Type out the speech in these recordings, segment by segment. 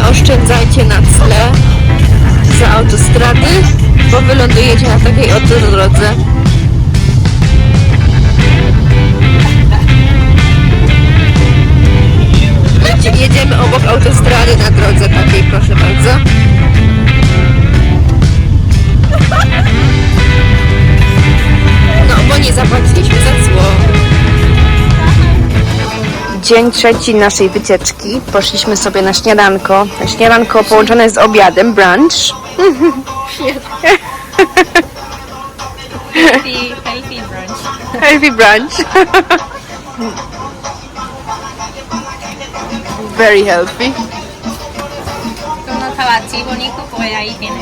oszczędzajcie na tle za autostrady, bo wylądujecie na takiej oto drodze. Jedziemy obok autostrady na drodze takiej, proszę bardzo. No, bo nie zapłaciliśmy za cło. Dzień trzeci naszej wycieczki. Poszliśmy sobie na śniadanko. Śniadanko połączone jest z obiadem, brunch. Healthy brunch. Healthy brunch. Very healthy. Como tabachi bonito, pues ahí tiene.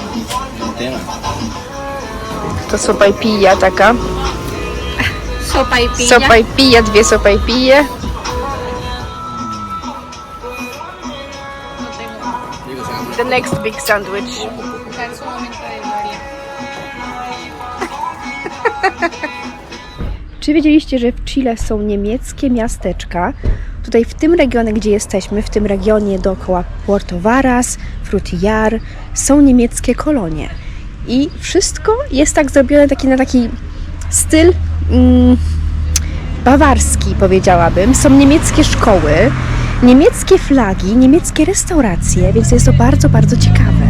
To sopaipilla taka. Sopaipilla. Sopaipilla, 2 sopaipille. The next big sandwich. Buscar su momento de gloria. Czy wiedzieliście, że w Chile są niemieckie miasteczka? Tutaj w tym regionie, gdzie jesteśmy, w tym regionie dookoła Puerto Varas, Frutillar, są niemieckie kolonie. I wszystko jest tak zrobione na taki styl bawarski, powiedziałabym. Są niemieckie szkoły, niemieckie flagi, niemieckie restauracje, więc jest to bardzo, bardzo ciekawe.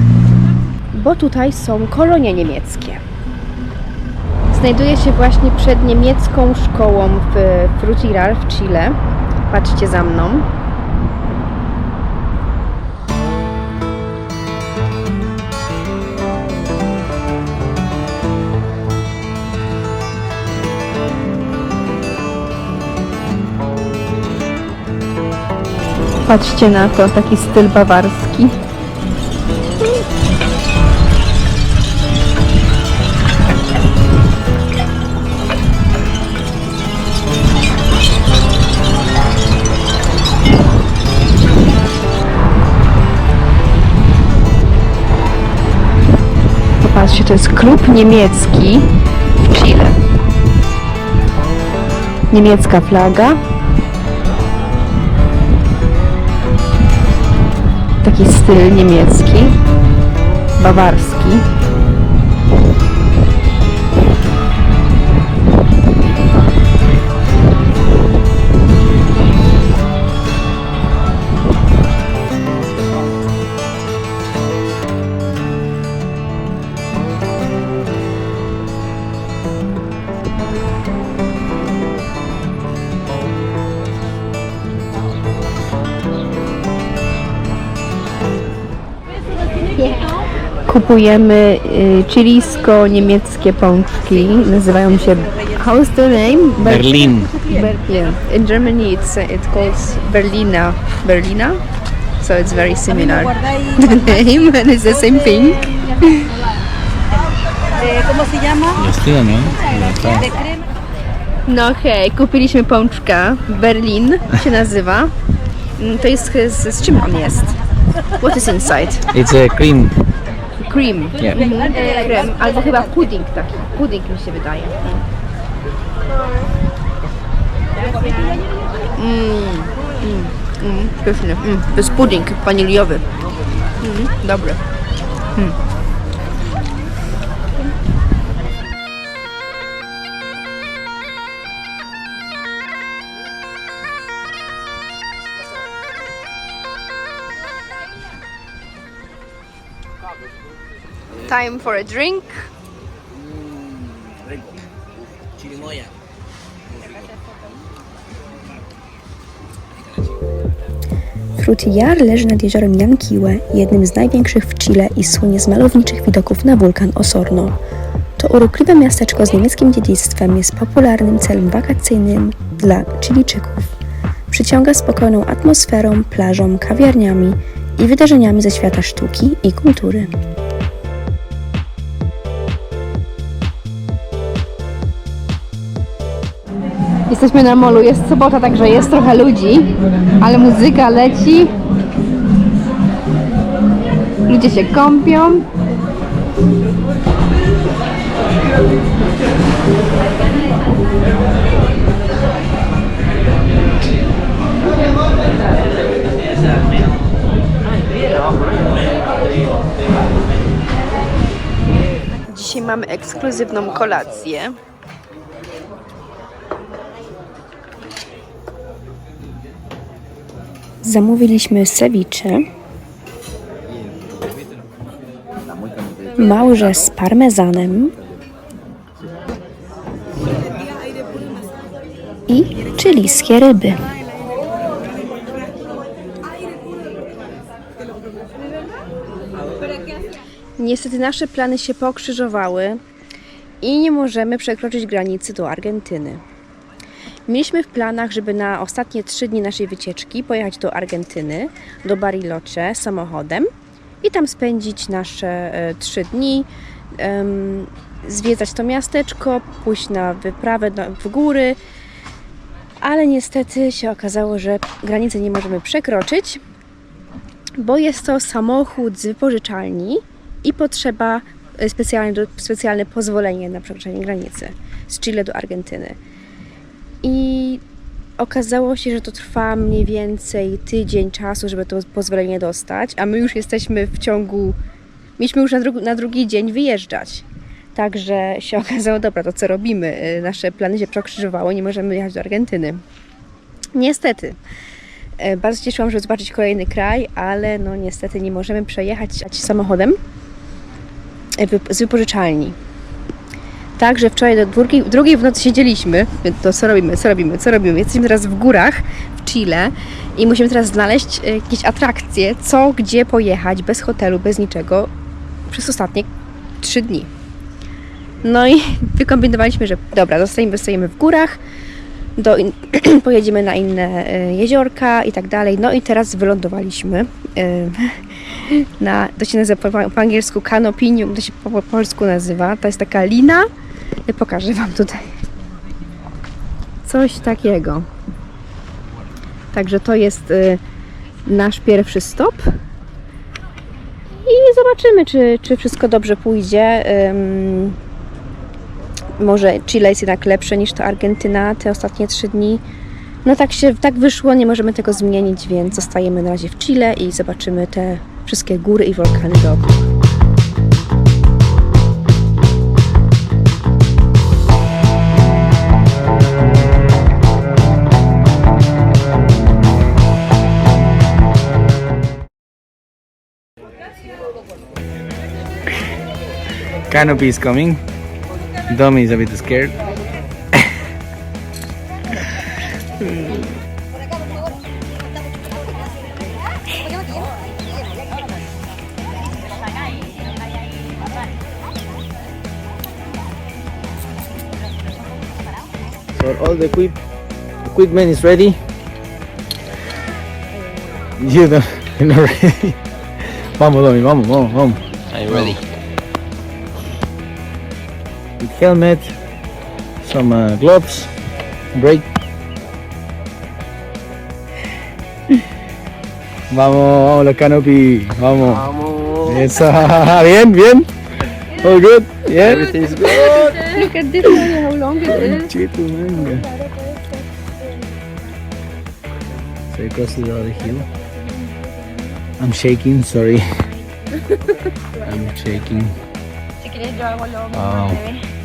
Bo tutaj są kolonie niemieckie. Znajduję się właśnie przed niemiecką szkołą w Frutillar w Chile. Patrzcie za mną. Patrzcie na to, taki styl bawarski. Popatrzcie, to jest klub niemiecki w Chile. Niemiecka flaga. Taki styl niemiecki, bawarski. Kupujemy chilijsko-niemieckie pączki. Nazywają się... How is the name? Berlin. Yeah. In Germany it calls Berlina. Berlina? So it's very similar. The name and it's the same thing. ¿Cómo se llama? Vestido, ¿no? De crema. No hej, kupiliśmy pączka. Berlin się nazywa. To jest... Z czym on jest? What is inside? It's a cream. Cream. Yeah. Krem, albo chyba pudding taki. Pudding mi się wydaje. Pyszny. To jest pudding waniliowy. Dobry. Time for a drink. Chirimoya. Frutillar leży nad jeziorem Llanquihue, jednym z największych w Chile i słynie z malowniczych widoków na wulkan Osorno. To urokliwe miasteczko z niemieckim dziedzictwem jest popularnym celem wakacyjnym dla Chilijczyków. Przyciąga spokojną atmosferą, plażą, kawiarniami i wydarzeniami ze świata sztuki i kultury. Jesteśmy na molu, jest sobota, także jest trochę ludzi, ale muzyka leci. Ludzie się kąpią. mamy ekskluzywną kolację. Zamówiliśmy ceviche, małże z parmezanem i chilijskie ryby. Niestety nasze plany się pokrzyżowały i nie możemy przekroczyć granicy do Argentyny. Mieliśmy w planach, żeby na ostatnie 3 dni naszej wycieczki pojechać do Argentyny, do Bariloche samochodem i tam spędzić nasze 3 dni, zwiedzać to miasteczko, pójść na wyprawę w góry, ale niestety się okazało, że granicy nie możemy przekroczyć, bo jest to samochód z wypożyczalni i potrzeba specjalne pozwolenie na przekroczenie granicy z Chile do Argentyny. I okazało się, że to trwa mniej więcej tydzień czasu, żeby to pozwolenie dostać, a my już jesteśmy mieliśmy już na drugi dzień wyjeżdżać. Także się okazało, dobra, to co robimy? Nasze plany się przekrzyżowały, nie możemy jechać do Argentyny. Niestety. Bardzo cieszyłam, żeby zobaczyć kolejny kraj, ale no niestety nie możemy przejechać samochodem z wypożyczalni. Także wczoraj do drugiej w nocy siedzieliśmy, to co robimy? Jesteśmy teraz w górach w Chile i musimy teraz znaleźć jakieś atrakcje, gdzie pojechać bez hotelu, bez niczego przez ostatnie 3 dni. No i wykombinowaliśmy, że dobra, zostajemy w górach, pojedziemy na inne jeziorka i tak dalej. No i teraz wylądowaliśmy to się nazywa po angielsku canopinium, to się po polsku nazywa. To jest taka lina. Pokażę Wam tutaj. Coś takiego. Także to jest nasz pierwszy stop. I zobaczymy, czy wszystko dobrze pójdzie. Może Chile jest jednak lepsze niż to Argentyna te ostatnie 3 dni. No tak wyszło, nie możemy tego zmienić, więc zostajemy na razie w Chile i zobaczymy te wszystkie góry i wulkany dookoła. Canopy is coming. Domi is a bit scared. So all the equipment is ready. You're not ready. Vamos, Domi, vamos. Are you ready? With helmet, some gloves, brake. Vamos, la canopy, vamos. Yes, bien. All good, yeah. Everything's good. Look at this one, how long it is. Chito, man. So you cross the other hill. I'm shaking, sorry. I'm shaking. Si quieres yo hago lo mismo, Wow. bebé.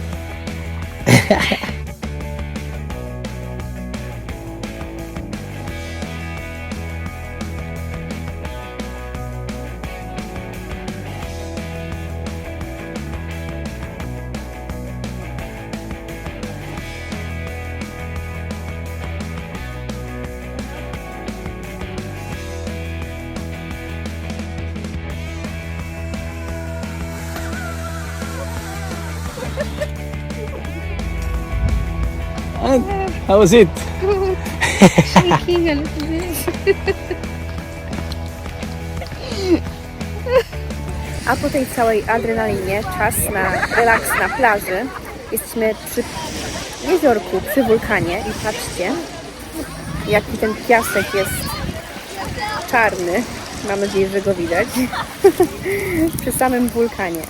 And how was it? Shaking a little bit. A po tej całej adrenalinie czas na relaks na plaży. Jesteśmy przy jeziorku, przy wulkanie i patrzcie, jaki ten piasek jest czarny. Mam nadzieję, że go widać. Przy samym wulkanie.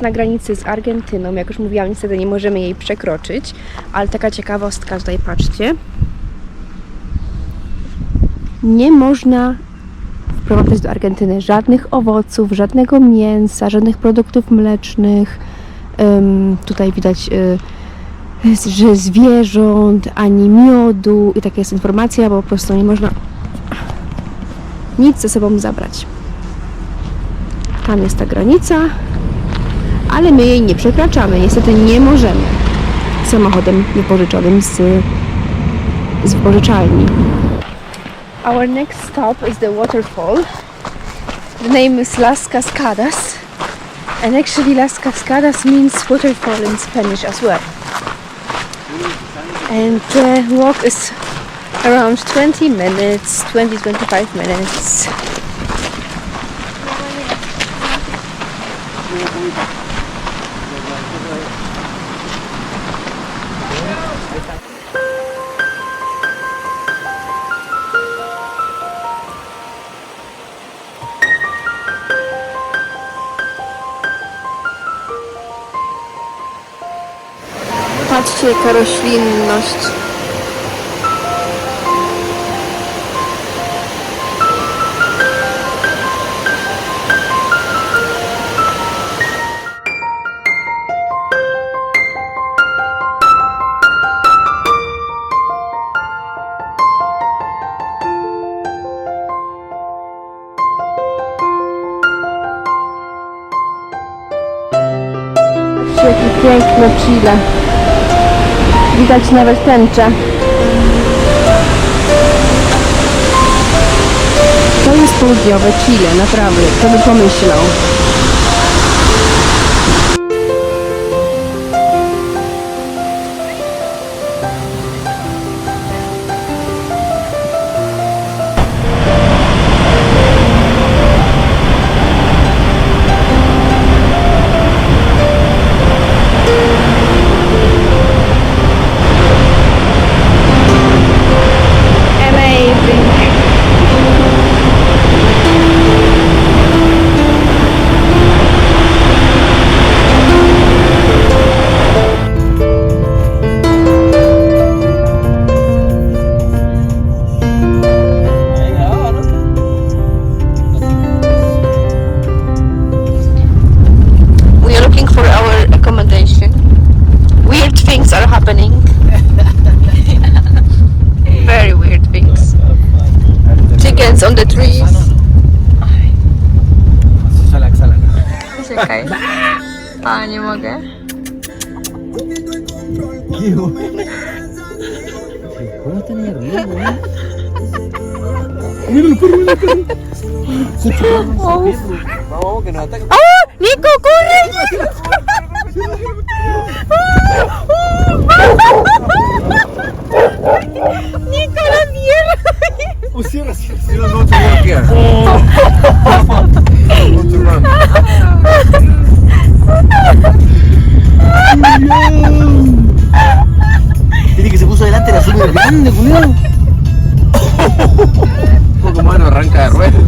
jest na granicy z Argentyną. Jak już mówiłam, niestety nie możemy jej przekroczyć, ale taka ciekawostka tutaj, patrzcie. Nie można wprowadzać do Argentyny żadnych owoców, żadnego mięsa, żadnych produktów mlecznych. Tutaj widać, że zwierząt, ani miodu i taka jest informacja, bo po prostu nie można nic ze sobą zabrać. Tam jest ta granica, ale my jej nie przekraczamy. Niestety nie możemy samochodem wypożyczonym z wypożyczalni. Our next stop is the waterfall. The name is Las Cascadas, and actually Las Cascadas means waterfall in Spanish as well. And the walk is around 20 minutes, 20-25 minutes. Patrzcie, jaka roślinność. Patrzcie, jakie piękne Chile. Widać nawet tęczę. To jest południowe Chile, naprawdę, kto by pomyślał. On the trees. Czekaj. A, nie mogę. Nico, corre! Nico, la mierda! No to walk here. No to run. Tiene que se puso delante, era súper grande, culiao. Poco mano arranca de ruedas.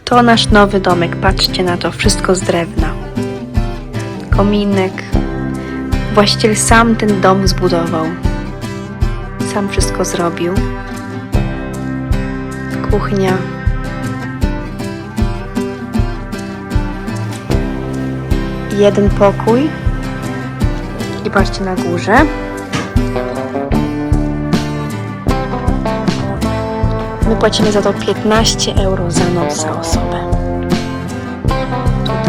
To nasz nowy domek, patrzcie na to, wszystko z drewna. Kominek. Właściciel sam ten dom zbudował. Sam wszystko zrobił. Kuchnia. Jeden pokój. I patrzcie na górze. My płacimy za to 15 euro za noc za osobę. Tutaj.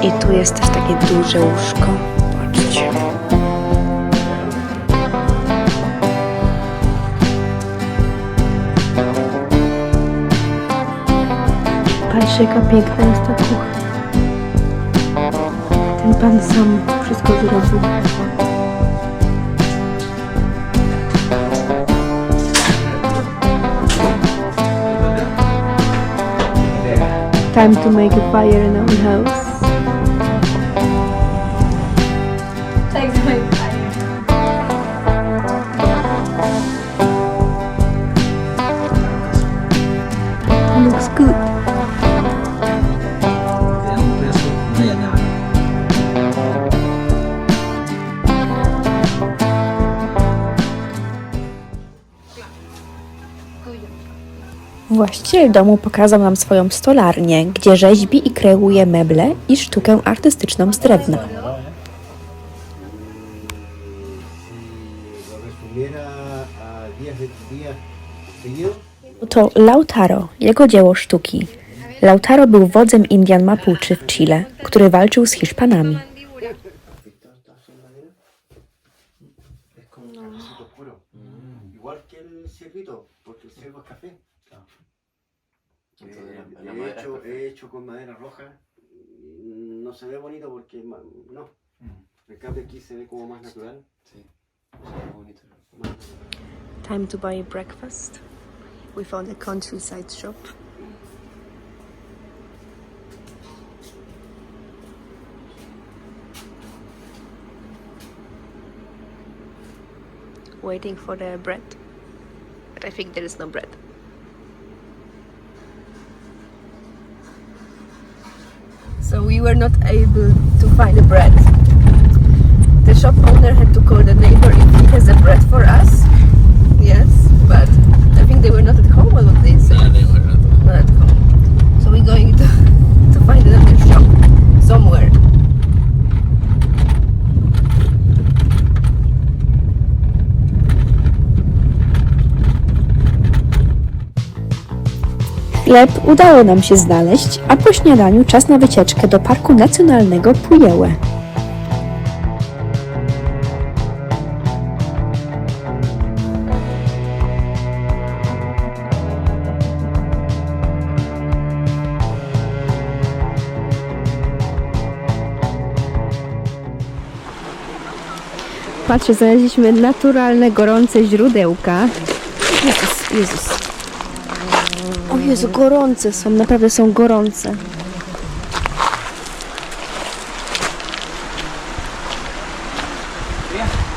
I tu jest też takie duże łóżko. Patrzcie. Patrzcie, jaka piękna jest ta kuchnia. Ten pan sam wszystko zrobił. Time to make a fire in our house. Właściciel domu pokazał nam swoją stolarnię, gdzie rzeźbi i kreuje meble i sztukę artystyczną z drewna. To Lautaro, jego dzieło sztuki. Lautaro był wodzem Indian Mapuche w Chile, który walczył z Hiszpanami. Igual que el ciervito, porque el ciervo es café. He hecho con madera roja. No se ve bonito porque no. En cambio aquí se ve como más natural. Time to buy breakfast. We found a countryside shop. Waiting for the bread, but I think there is no bread. So we were not able to find the bread. The shop owner had to call the neighbor if he has a bread for us. Yes, but I think they were not at home all of this. No, they were Not at home. So we're going to find another shop somewhere. Chleb udało nam się znaleźć, a po śniadaniu czas na wycieczkę do Parku Nacjonalnego Pujehue. Patrzę, znaleźliśmy naturalne, gorące źródełka. Jezus. O Jezu, gorące są, naprawdę są gorące.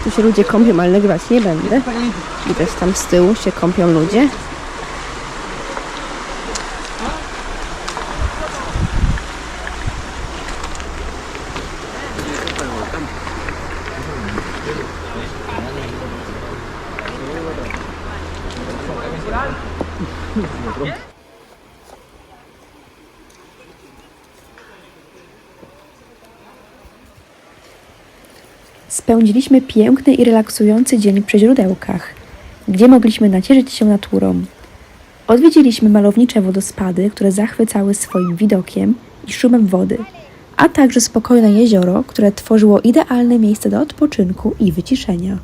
Tu się ludzie kąpią, ale nagrywać nie będę. Widać tam z tyłu się kąpią ludzie. Spędziliśmy piękny i relaksujący dzień przy źródełkach, gdzie mogliśmy nacieszyć się naturą. Odwiedziliśmy malownicze wodospady, które zachwycały swoim widokiem i szumem wody, a także spokojne jezioro, które tworzyło idealne miejsce do odpoczynku i wyciszenia.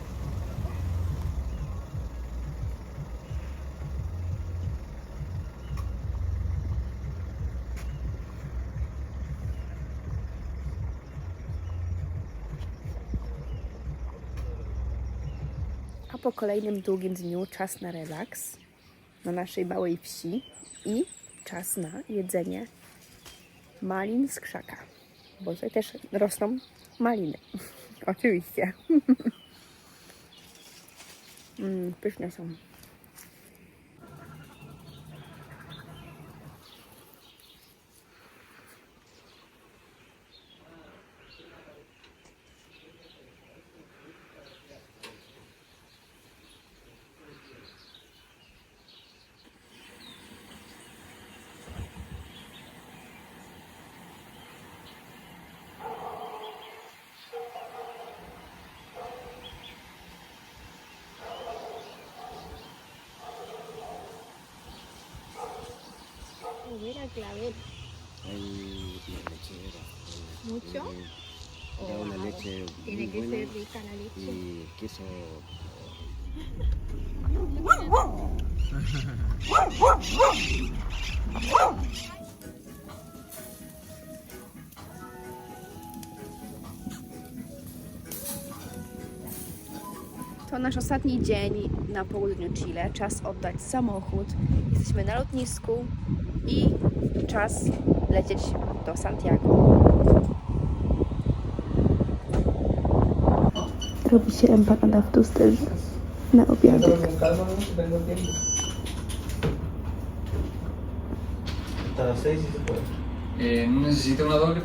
A po kolejnym długim dniu czas na relaks na naszej małej wsi i czas na jedzenie malin z krzaka, bo tutaj też rosną maliny. Oczywiście. Pyszne są. Hubiera clavel. Hay lechera. ¿Mucho? Da una leche Tiene muy que buena ser rica la leche. y queso. To nasz ostatni dzień na południu Chile. Czas oddać samochód. Jesteśmy na lotnisku i czas lecieć do Santiago. Robi się empanada w tosterze na obiadek. ¿No necesita una doble?